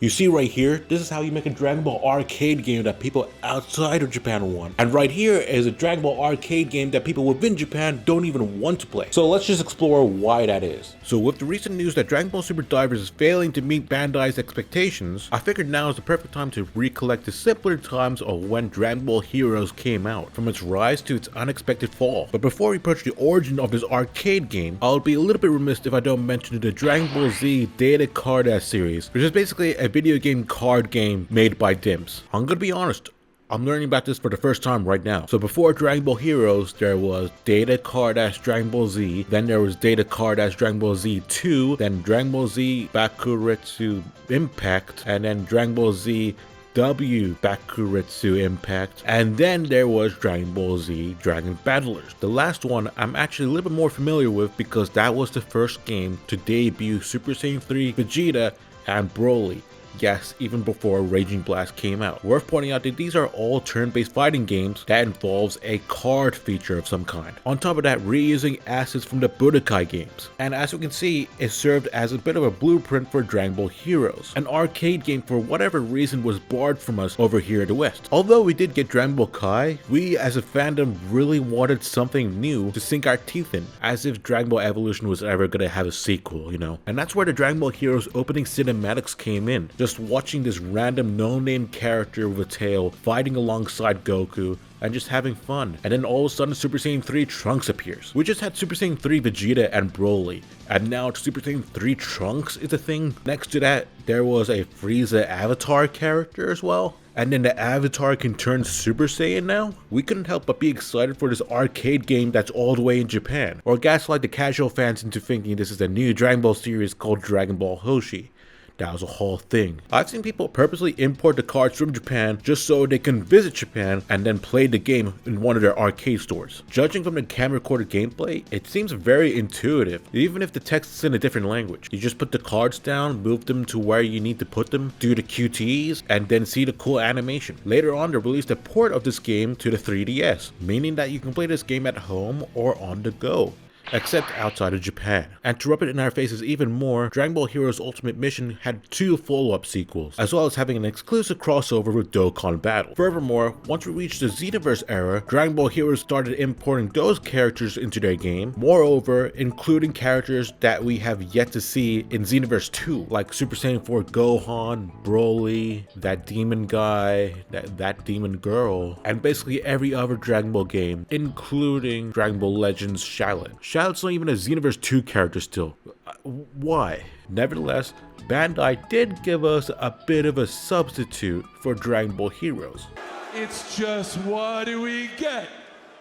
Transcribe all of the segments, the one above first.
You see right here, this is how you make a Dragon Ball arcade game that people outside of Japan want. And right here is a Dragon Ball arcade game that people within Japan don't even want to play. So let's just explore why that is. So with the recent news that Dragon Ball Super Divers is failing to meet Bandai's expectations, I figured now is the perfect time to recollect the simpler times of when Dragon Ball Heroes came out, from its rise to its unexpected fall. But before we approach the origin of this arcade game, I'll be a little bit remiss if I don't mention the Dragon Ball Z Data Card series, which is basically a video game card game made by Dimps. I'm gonna be honest, I'm learning about this for the first time right now. So before Dragon Ball Heroes, there was Data Card Dragon Ball Z, then there was Data Card Dragon Ball Z 2, then Dragon Ball Z Bakuretsu Impact, and then Dragon Ball Z W Bakuretsu Impact, and then there was Dragon Ball Z Dragon Battlers. The last one I'm actually a little bit more familiar with because that was the first game to debut Super Saiyan 3 Vegeta and Broly. Yes, even before Raging Blast came out. Worth pointing out that these are all turn-based fighting games that involves a card feature of some kind. On top of that, reusing assets from the Budokai games. And as you can see, it served as a bit of a blueprint for Dragon Ball Heroes. An arcade game for whatever reason was barred from us over here in the West. Although we did get Dragon Ball Kai, we as a fandom really wanted something new to sink our teeth in, as if Dragon Ball Evolution was ever gonna have a sequel, you know? And that's where the Dragon Ball Heroes opening cinematics came in. Just watching this random no-name character with a tail fighting alongside Goku and just having fun. And then all of a sudden Super Saiyan 3 Trunks appears. We just had Super Saiyan 3 Vegeta and Broly, and now Super Saiyan 3 Trunks is a thing. Next to that, there was a Frieza avatar character as well. And then the avatar can turn Super Saiyan now? We couldn't help but be excited for this arcade game that's all the way in Japan, or gaslight the casual fans into thinking this is a new Dragon Ball series called Dragon Ball Hoshi. That was a whole thing. I've seen people purposely import the cards from Japan just so they can visit Japan and then play the game in one of their arcade stores. Judging from the camera recorded gameplay, it seems very intuitive, even if the text is in a different language. You just put the cards down, move them to where you need to put them, do the QTEs, and then see the cool animation. Later on, they released a port of this game to the 3DS, meaning that you can play this game at home or on the go, except outside of Japan. And to rub it in our faces even more, Dragon Ball Heroes Ultimate Mission had 2 follow-up sequels, as well as having an exclusive crossover with Dokkan Battle. Furthermore, once we reached the XenoVerse era, Dragon Ball Heroes started importing those characters into their game, moreover, including characters that we have yet to see in XenoVerse 2, like Super Saiyan 4 Gohan, Broly, that demon guy, that demon girl, and basically every other Dragon Ball game, including Dragon Ball Legends Shallot. Shallot's not even a XenoVerse 2 character still. Why? Nevertheless, Bandai did give us a bit of a substitute for Dragon Ball Heroes. It's just what do we get?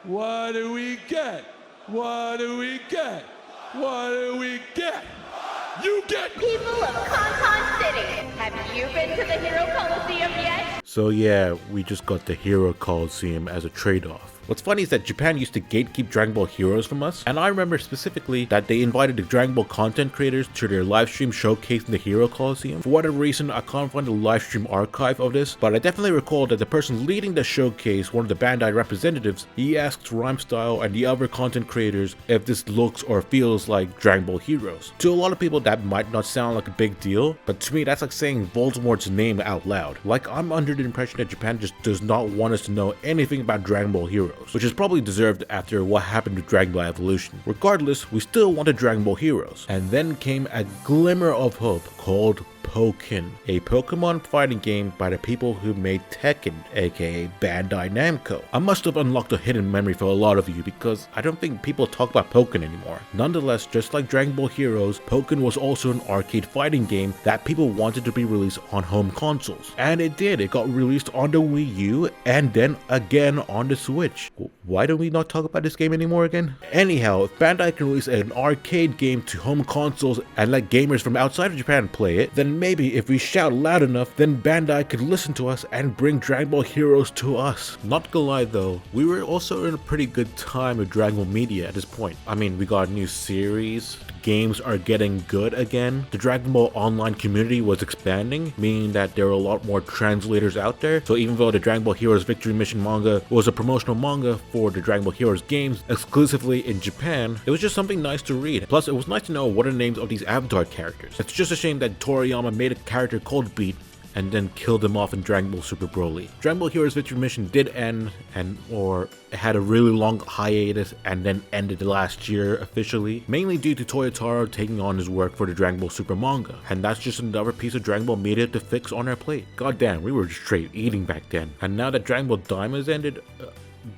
What do we get? What do we get? What do we get? You get People of Conton City, have you been to the Hero Coliseum yet? So yeah, we just got the Hero Coliseum as a trade-off. What's funny is that Japan used to gatekeep Dragon Ball Heroes from us, and I remember specifically that they invited the Dragon Ball content creators to their livestream showcasing the Hero Coliseum. For whatever reason, I can't find a livestream archive of this, but I definitely recall that the person leading the showcase, one of the Bandai representatives, he asked Rhymestyle and the other content creators if this looks or feels like Dragon Ball Heroes. To a lot of people that might not sound like a big deal, but to me that's like saying Voldemort's name out loud. Like, I'm under the impression that Japan just does not want us to know anything about Dragon Ball Heroes, which is probably deserved after what happened to Dragon Ball Evolution. Regardless, we still wanted Dragon Ball Heroes, and then came a glimmer of hope called Pokken, a Pokemon fighting game by the people who made Tekken, aka Bandai Namco. I must have unlocked a hidden memory for a lot of you because I don't think people talk about Pokken anymore. Nonetheless, just like Dragon Ball Heroes, Pokken was also an arcade fighting game that people wanted to be released on home consoles. And it did, it got released on the Wii U and then again on the Switch. Why don't we not talk about this game anymore again? Anyhow, if Bandai can release an arcade game to home consoles and let gamers from outside of Japan play it, then maybe if we shout loud enough, then Bandai could listen to us and bring Dragon Ball Heroes to us. Not gonna lie though, we were also in a pretty good time with Dragon Ball media at this point. I mean, we got a new series, games are getting good again. The Dragon Ball online community was expanding, meaning that there were a lot more translators out there. So even though the Dragon Ball Heroes Victory Mission manga was a promotional manga for the Dragon Ball Heroes games exclusively in Japan, it was just something nice to read. Plus, it was nice to know what are the names of these avatar characters. It's just a shame that Toriyama made a character called Beat and then killed him off in Dragon Ball Super Broly. Dragon Ball Heroes Victory Mission did end, or it had a really long hiatus and then ended last year officially, mainly due to Toyotaro taking on his work for the Dragon Ball Super manga, and that's just another piece of Dragon Ball media to fix on our plate. God damn, we were straight eating back then, and now that Dragon Ball Diamonds ended,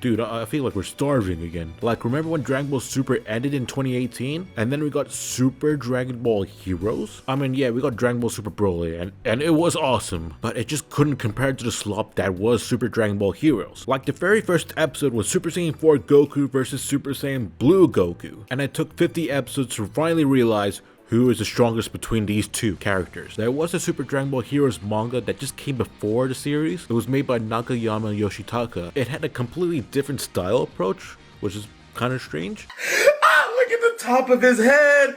dude, I feel like we're starving again. Like, remember when Dragon Ball Super ended in 2018? And then we got Super Dragon Ball Heroes? I mean, yeah, we got Dragon Ball Super Broly, and it was awesome, but it just couldn't compare to the slop that was Super Dragon Ball Heroes. Like, the very first episode was Super Saiyan 4 Goku versus Super Saiyan Blue Goku, and it took 50 episodes to finally realize who is the strongest between these two characters. There was a Super Dragon Ball Heroes manga that just came before the series. It was made by Nakayama Yoshitaka. It had a completely different style approach, which is kind of strange. Look at the top of his head!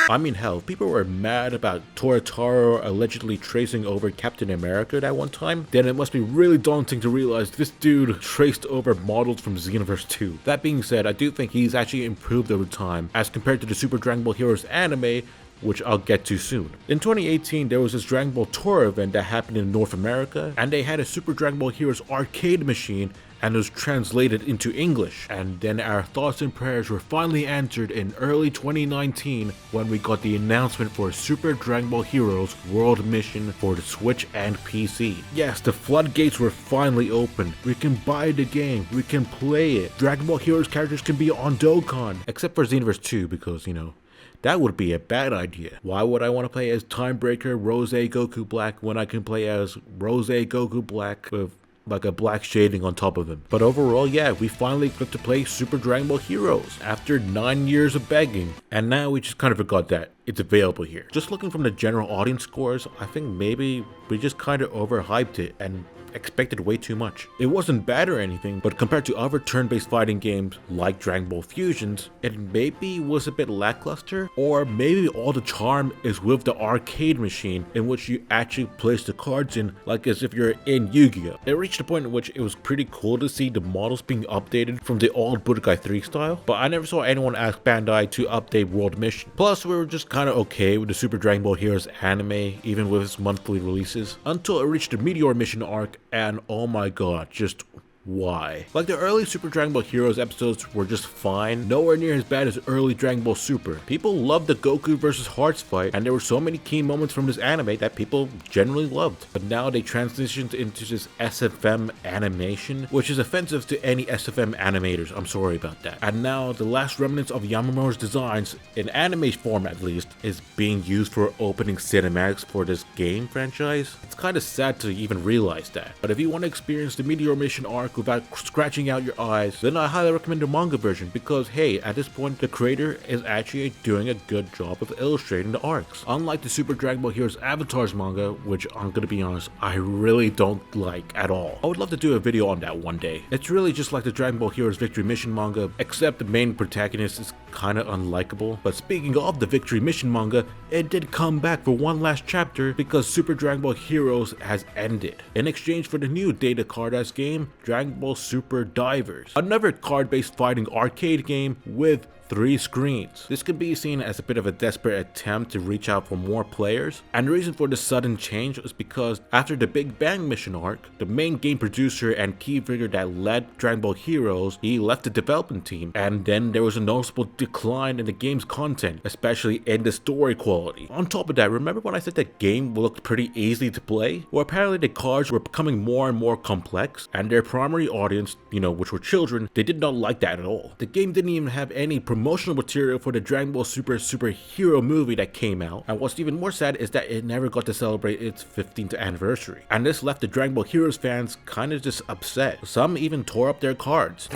I mean, hell, people were mad about Toyotaro allegedly tracing over Captain America that one time. Then it must be really daunting to realize this dude traced over models from XenoVerse 2. That being said, I do think he's actually improved over time as compared to the Super Dragon Ball Heroes anime, which I'll get to soon. In 2018, there was this Dragon Ball Tour event that happened in North America, and they had a Super Dragon Ball Heroes arcade machine, and it was translated into English. And then our thoughts and prayers were finally answered in early 2019 when we got the announcement for Super Dragon Ball Heroes World Mission for the Switch and PC. Yes, the floodgates were finally open. We can buy the game, we can play it. Dragon Ball Heroes characters can be on Dokkan, except for XenoVerse 2 because, you know, that would be a bad idea. Why would I want to play as Timebreaker Rose Goku Black when I can play as Rose Goku Black with like a black shading on top of him? But overall, yeah, we finally got to play Super Dragon Ball Heroes after 9 years of begging, and now we just kind of forgot that it's available here. Just looking from the general audience scores, I think maybe we just kind of overhyped it and expected way too much. It wasn't bad or anything, but compared to other turn-based fighting games like Dragon Ball Fusions, it maybe was a bit lackluster, or maybe all the charm is with the arcade machine in which you actually place the cards in, like as if you're in Yu-Gi-Oh! It reached a point in which it was pretty cool to see the models being updated from the old Budokai 3 style, but I never saw anyone ask Bandai to update World Mission. Plus, we were just kinda okay with the Super Dragon Ball Heroes anime, even with its monthly releases, until it reached the Meteor Mission arc, and oh my god, just why? Like, the early Super Dragon Ball Heroes episodes were just fine, nowhere near as bad as early Dragon Ball Super. People loved the Goku vs Hearts fight, and there were so many key moments from this anime that people generally loved. But now they transitioned into this SFM animation, which is offensive to any SFM animators, I'm sorry about that. And now the last remnants of Yamamoto's designs, in anime form at least, is being used for opening cinematics for this game franchise. It's kind of sad to even realize that. But if you want to experience the Meteor Mission arc without scratching out your eyes, then I highly recommend the manga version, because hey, at this point the creator is actually doing a good job of illustrating the arcs. Unlike the Super Dragon Ball Heroes Avatars manga, which I'm gonna be honest, I really don't like at all. I would love to do a video on that one day. It's really just like the Dragon Ball Heroes Victory Mission manga, except the main protagonist is kinda unlikable. But speaking of the Victory Mission manga, it did come back for one last chapter because Super Dragon Ball Heroes has ended. In exchange for the new Data Card-ass game, Dragon Ball Super Divers, another card-based fighting arcade game with 3 screens. This could be seen as a bit of a desperate attempt to reach out for more players, and the reason for this sudden change was because after the Big Bang Mission arc, the main game producer and key figure that led Dragon Ball Heroes, he left the development team, and then there was a noticeable decline in the game's content, especially in the story quality. On top of that, remember when I said the game looked pretty easy to play? Well, apparently the cards were becoming more and more complex, and their primary audience, you know, which were children, they did not like that at all. The game didn't even have any promotional material for the Dragon Ball Super superhero movie that came out, and what's even more sad is that it never got to celebrate its 15th anniversary, and this left the Dragon Ball Heroes fans kinda just upset. Some even tore up their cards.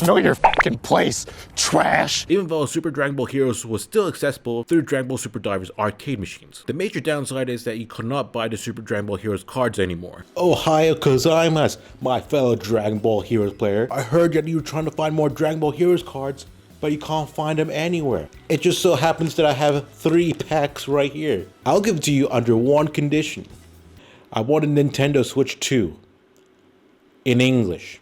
Know your fucking place, trash! Even though Super Dragon Ball Heroes was still accessible through Dragon Ball Super Divers arcade machines. The major downside is that you could not buy the Super Dragon Ball Heroes cards anymore. Ohio gozaimasu, my fellow Dragon Ball Heroes player. I heard that you were trying to find more Dragon Ball Heroes cards, but you can't find them anywhere. It just so happens that I have 3 packs right here. I'll give it to you under one condition. I want a Nintendo Switch 2 in English.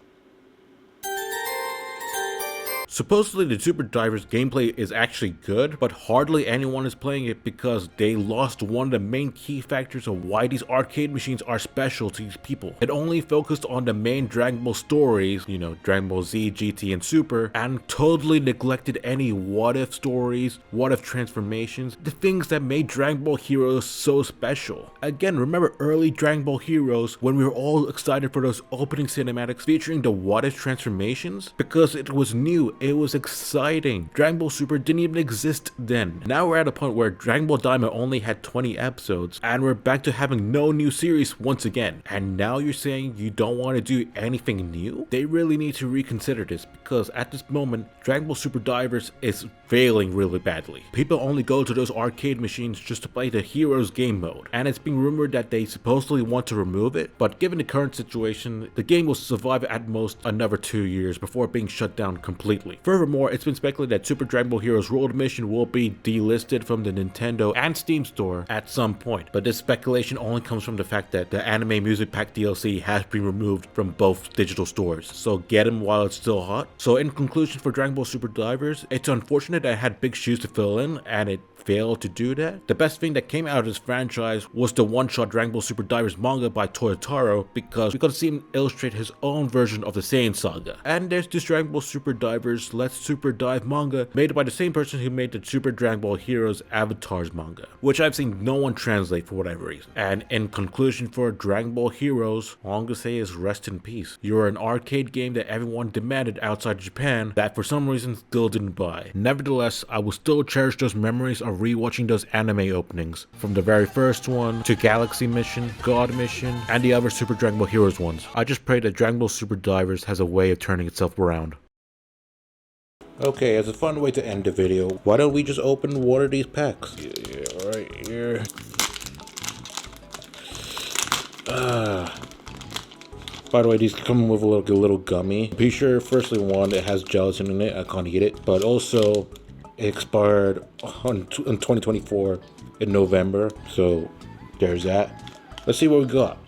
Supposedly the Super Divers gameplay is actually good, but hardly anyone is playing it because they lost one of the main key factors of why these arcade machines are special to these people. It only focused on the main Dragon Ball stories, you know, Dragon Ball Z, GT, and Super, and totally neglected any what-if stories, what-if transformations, the things that made Dragon Ball Heroes so special. Again, remember early Dragon Ball Heroes when we were all excited for those opening cinematics featuring the what-if transformations? Because it was new, it was exciting. Dragon Ball Super didn't even exist then. Now we're at a point where Dragon Ball Daima only had 20 episodes, and we're back to having no new series once again. And now you're saying you don't want to do anything new? They really need to reconsider this, because at this moment, Dragon Ball Super Divers is failing really badly. People only go to those arcade machines just to play the Heroes game mode, and it's being rumored that they supposedly want to remove it, but given the current situation, the game will survive at most another 2 years before being shut down completely. Furthermore, it's been speculated that Super Dragon Ball Heroes World Mission will be delisted from the Nintendo and Steam store at some point, but this speculation only comes from the fact that the anime music pack DLC has been removed from both digital stores, so get them while it's still hot. So in conclusion for Dragon Ball Super Divers, it's unfortunate that it had big shoes to fill in, and it failed to do that. The best thing that came out of this franchise was the one-shot Dragon Ball Super Divers manga by Toyotaro, because we got to see him illustrate his own version of the Saiyan saga. And there's this Dragon Ball Super Divers Let's Super Dive manga made by the same person who made the Super Dragon Ball Heroes Avatars manga, which I've seen no one translate for whatever reason. And in conclusion for Dragon Ball Heroes, all I'm gonna say is rest in peace. You're an arcade game that everyone demanded outside Japan that for some reason still didn't buy. Nevertheless, I will still cherish those memories of rewatching those anime openings, from the very first one to Galaxy Mission, God Mission, and the other Super Dragon Ball Heroes ones. I just pray that Dragon Ball Super Divers has a way of turning itself around. Okay, as a fun way to end the video, why don't we just open one of these packs? Yeah, right here. By the way, these come with a little gummy. Be sure, firstly, one, it has gelatin in it. I can't eat it. But also, it expired in 2024 in November. So, there's that. Let's see what we got.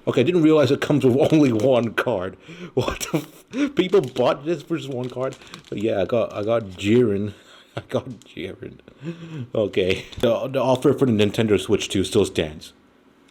Okay, I didn't realize it comes with only one card. What the people bought this for just one card? But yeah, I got Jiren. I got Jiren. Okay. The offer for the Nintendo Switch 2 still stands.